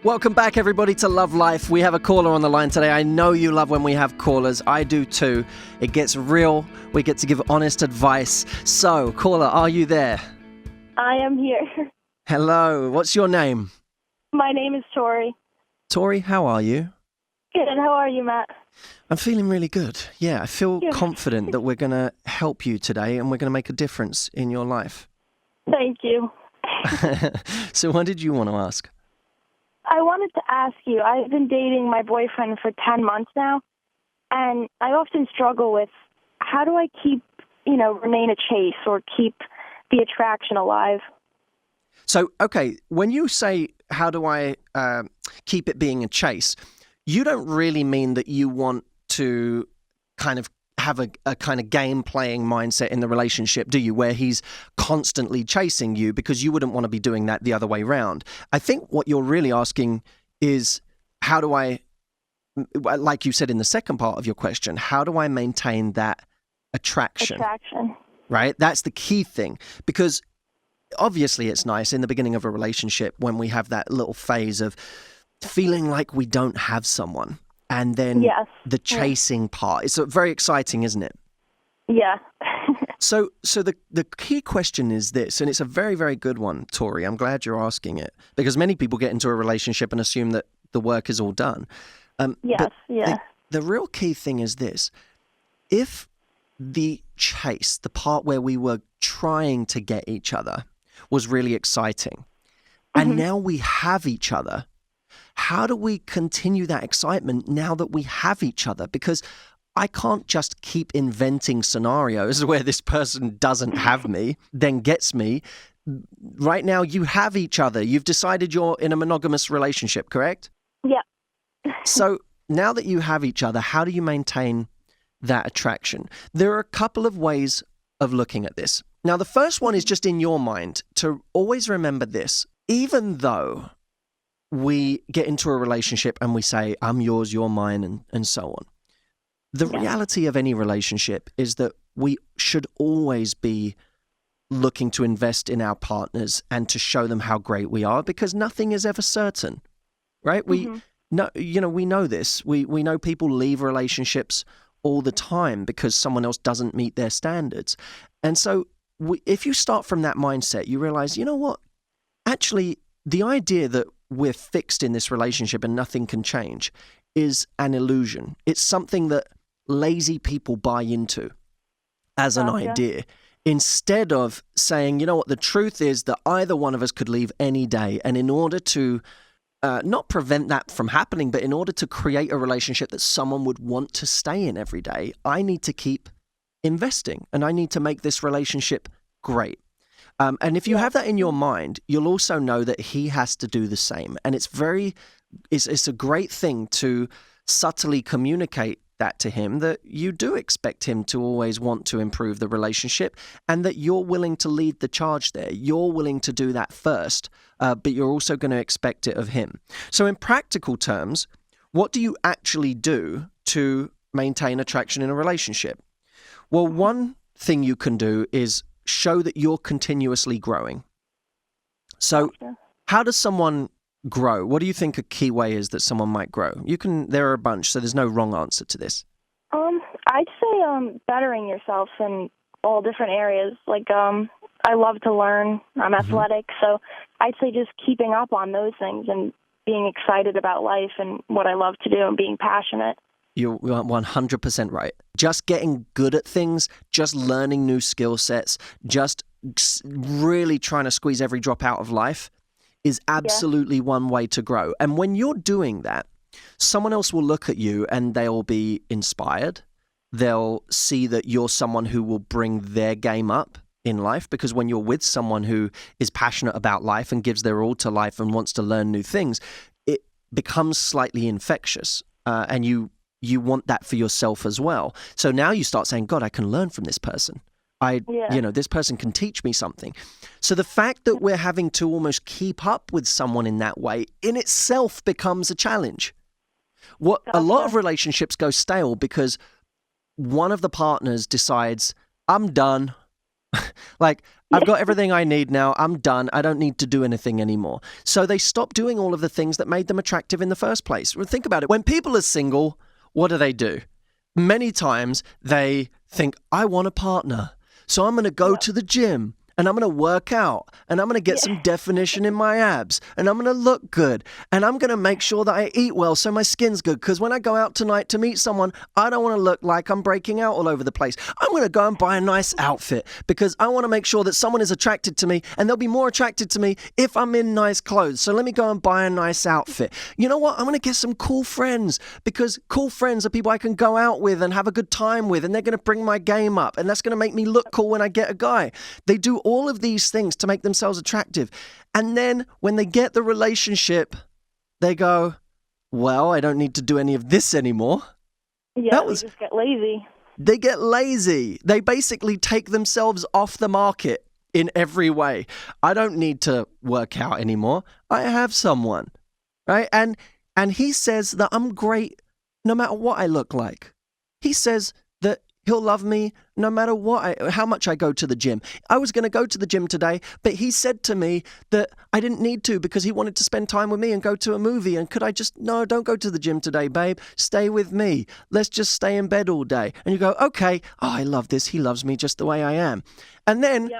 Welcome back, everybody, to Love Life. We have a caller on the line today. I know you love when we have callers. I do too. It gets real. We get to give honest advice. So, caller, are you there? I am here. Hello. What's your name? My name is Tori. Tori, how are you? Good. How are you, Matt? I'm feeling really good. Yeah, I feel confident that we're going to help you today and we're going to make a difference in your life. Thank you. So, what did you want to ask? I wanted to ask you, I've been dating my boyfriend for 10 months now, and I often struggle with how do I remain a chase or keep the attraction alive? So, okay, when you say, how do I keep it being a chase, you don't really mean that you want to kind of have a kind of game-playing mindset in the relationship, do you, where he's constantly chasing you, because you wouldn't want to be doing that the other way around. I think what you're really asking is, how do I, like you said in the second part of your question, how do I maintain that attraction? Right? That's the key thing, because obviously it's nice in the beginning of a relationship when we have that little phase of feeling like we don't have someone. And then the chasing part. It's very exciting, isn't it? Yeah. So the key question is this, and it's a very, very good one, Tori. I'm glad you're asking it, because many people get into a relationship and assume that the work is all done. The real key thing is this. If the chase, the part where we were trying to get each other, was really exciting, and now we have each other, how do we continue that excitement now that we have each other? Because I can't just keep inventing scenarios where this person doesn't have me, then gets me. Right now, you have each other. You've decided you're in a monogamous relationship, correct? Yeah. So now that you have each other, how do you maintain that attraction? There are a couple of ways of looking at this. Now, the first one is just in your mind to always remember this. Even though we get into a relationship and we say, I'm yours, you're mine, and so on. The reality of any relationship is that we should always be looking to invest in our partners and to show them how great we are, because nothing is ever certain, right? We know this. We know people leave relationships all the time because someone else doesn't meet their standards. And so if you start from that mindset, you realize, you know what? Actually, the idea that we're fixed in this relationship and nothing can change is an illusion. It's something that lazy people buy into as an idea, instead of saying, you know what, the truth is that either one of us could leave any day. And in order to not prevent that from happening, but in order to create a relationship that someone would want to stay in every day, I need to keep investing and I need to make this relationship great. And if you have that in your mind, you'll also know that he has to do the same. And it's a great thing to subtly communicate that to him, that you do expect him to always want to improve the relationship and that you're willing to lead the charge there. You're willing to do that first, but you're also going to expect it of him. So in practical terms, what do you actually do to maintain attraction in a relationship? Well, one thing you can do is show that you're continuously growing. So how does someone grow? What do you think a key way is that someone might grow? There are a bunch, so there's no wrong answer to this. I'd say bettering yourself in all different areas. Like, I love to learn. I'm athletic, so I'd say just keeping up on those things and being excited about life and what I love to do and being passionate. You're 100% right. Just getting good at things, just learning new skill sets, just really trying to squeeze every drop out of life is absolutely one way to grow. And when you're doing that, someone else will look at you and they'll be inspired. They'll see that you're someone who will bring their game up in life, because when you're with someone who is passionate about life and gives their all to life and wants to learn new things, it becomes slightly infectious, and you want that for yourself as well. So now you start saying, God, I can learn from this person. This person can teach me something. So the fact that we're having to almost keep up with someone in that way in itself becomes a challenge. A lot of relationships go stale because one of the partners decides, I'm done. Like, I've got everything I need now. I'm done. I don't need to do anything anymore. So they stop doing all of the things that made them attractive in the first place. Well, think about it. When people are single, what do? Many times they think, I want a partner. So I'm going to go to the gym and I'm going to work out and I'm going to get some definition in my abs and I'm going to look good and I'm going to make sure that I eat well so my skin's good, because when I go out tonight to meet someone, I don't want to look like I'm breaking out all over the place. I'm going to go and buy a nice outfit because I want to make sure that someone is attracted to me, and they'll be more attracted to me if I'm in nice clothes. So let me go and buy a nice outfit. You know what? I'm going to get some cool friends, because cool friends are people I can go out with and have a good time with, and they're going to bring my game up, and that's going to make me look cool when I get a guy. They do all of these things to make themselves attractive. And then when they get the relationship, they go, well, I don't need to do any of this anymore. Yeah, they just get lazy. They get lazy. They basically take themselves off the market in every way. I don't need to work out anymore. I have someone, right? And he says that I'm great no matter what I look like. He says that he'll love me no matter how much I go to the gym. I was going to go to the gym today, but he said to me that I didn't need to because he wanted to spend time with me and go to a movie. And could I just, no, don't go to the gym today, babe. Stay with me. Let's just stay in bed all day. And you go, okay, oh, I love this. He loves me just the way I am. And then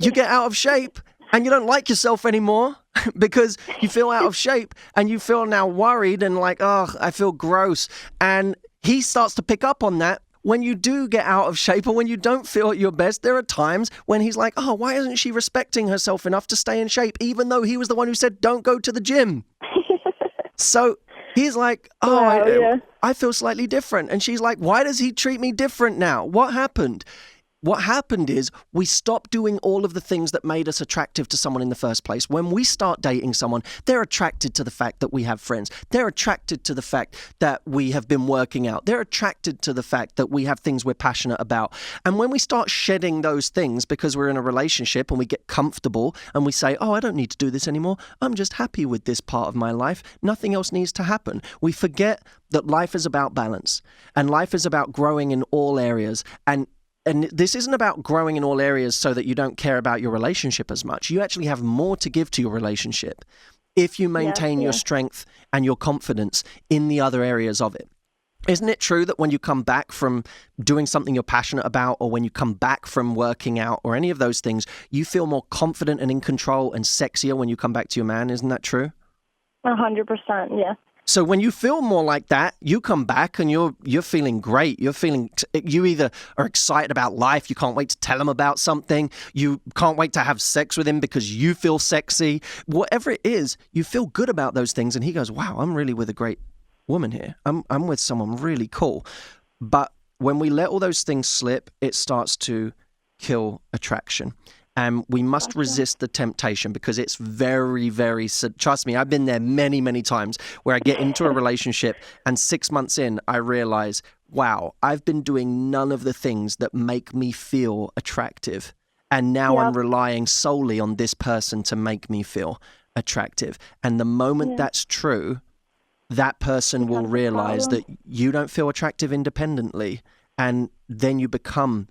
you get out of shape and you don't like yourself anymore because you feel out of shape and you feel now worried and like, oh, I feel gross. And he starts to pick up on that. When you do get out of shape or when you don't feel at your best, there are times when he's like, oh, why isn't she respecting herself enough to stay in shape, even though he was the one who said, don't go to the gym. So he's like, oh, I feel slightly different. And she's like, why does he treat me different now? What happened? What happened is we stopped doing all of the things that made us attractive to someone in the first place. When we start dating someone, they're attracted to the fact that we have friends. They're attracted to the fact that we have been working out. They're attracted to the fact that we have things we're passionate about. And when we start shedding those things because we're in a relationship and we get comfortable and we say, oh, I don't need to do this anymore. I'm just happy with this part of my life. Nothing else needs to happen. We forget that life is about balance and life is about growing in all areas. And this isn't about growing in all areas so that you don't care about your relationship as much. You actually have more to give to your relationship if you maintain your strength and your confidence in the other areas of it. Isn't it true that when you come back from doing something you're passionate about, or when you come back from working out or any of those things, you feel more confident and in control and sexier when you come back to your man? Isn't that true? 100%, yeah. So when you feel more like that, you come back and you're feeling great. You either are excited about life, you can't wait to tell him about something, you can't wait to have sex with him because you feel sexy. Whatever it is, you feel good about those things. And he goes, wow, I'm really with a great woman here. I'm with someone really cool. But when we let all those things slip, it starts to kill attraction. And we must resist the temptation because it's very, very, trust me, I've been there many, many times where I get into a relationship and 6 months in, I realize, wow, I've been doing none of the things that make me feel attractive. And now I'm relying solely on this person to make me feel attractive. And the moment that's true, that person will realize that you don't feel attractive independently. And then you become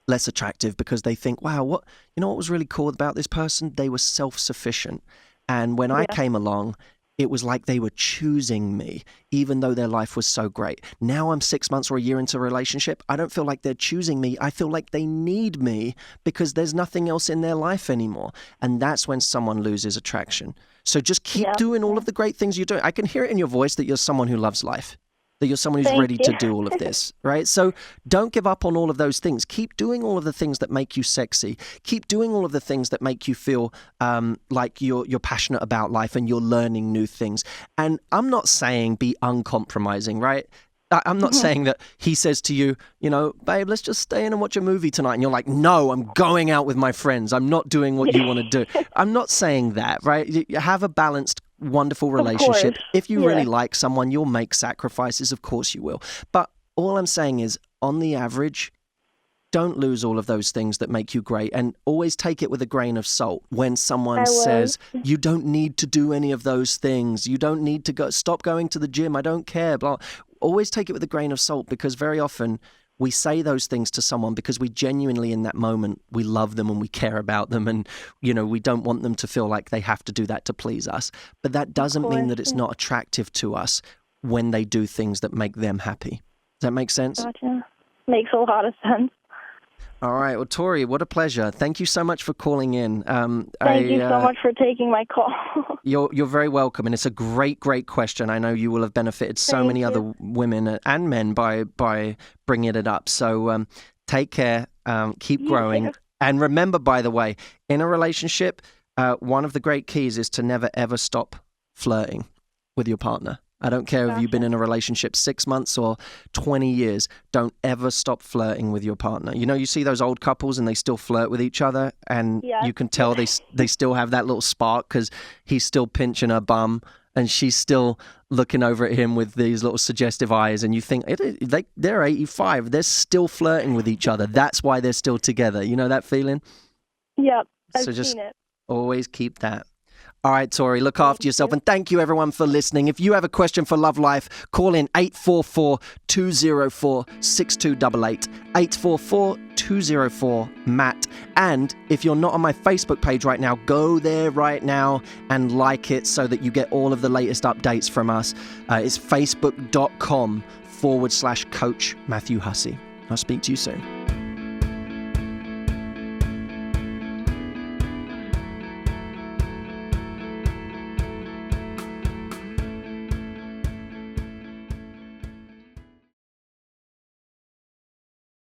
less attractive because they think, wow, what was really cool about this person? They were self-sufficient. And when I came along, it was like they were choosing me, even though their life was so great. Now I'm 6 months or a year into a relationship. I don't feel like they're choosing me. I feel like they need me because there's nothing else in their life anymore. And that's when someone loses attraction. So just keep doing all of the great things you're doing. I can hear it in your voice that you're someone who loves life, that you're someone who's ready to do all of this, right? So don't give up on all of those things. Keep doing all of the things that make you sexy. Keep doing all of the things that make you feel like you're passionate about life and you're learning new things. And I'm not saying be uncompromising, right? I'm not saying that he says to you, babe, let's just stay in and watch a movie tonight. And you're like, no, I'm going out with my friends. I'm not doing what you want to do. I'm not saying that, right? You have a balanced, wonderful relationship. If you really like someone, you'll make sacrifices. Of course you will. But all I'm saying is, on the average, don't lose all of those things that make you great, and always take it with a grain of salt when someone says you don't need to do any of those things. You don't need to stop going to the gym. I don't care. Blah. Always take it with a grain of salt, because very often we say those things to someone because we genuinely in that moment, we love them and we care about them, and, we don't want them to feel like they have to do that to please us. But that doesn't mean that it's not attractive to us when they do things that make them happy. Does that make sense? Gotcha. Makes a lot of sense. All right. Well, Tori, what a pleasure. Thank you so much for calling in. Thank you so much for taking my call. You're very welcome, and it's a great question. I know you will have benefited so many other women and men by bringing it up. So take care, keep growing, and remember, by the way, in a relationship, one of the great keys is to never ever stop flirting with your partner. I don't care if you've been in a relationship 6 months or 20 years. Don't ever stop flirting with your partner. You see those old couples and they still flirt with each other, and you can tell they still have that little spark because he's still pinching her bum and she's still looking over at him with these little suggestive eyes, and you think they're 85. They're still flirting with each other. That's why they're still together. You know that feeling? Yep, So I've just seen it. always keep that. All right, Tori, look after yourself. And thank you, everyone, for listening. If you have a question for Love Life, call in 844-204-6288, 844-204-MATT. And if you're not on my Facebook page right now, go there right now and like it so that you get all of the latest updates from us. It's facebook.com/Coach Matthew Hussey. I'll speak to you soon.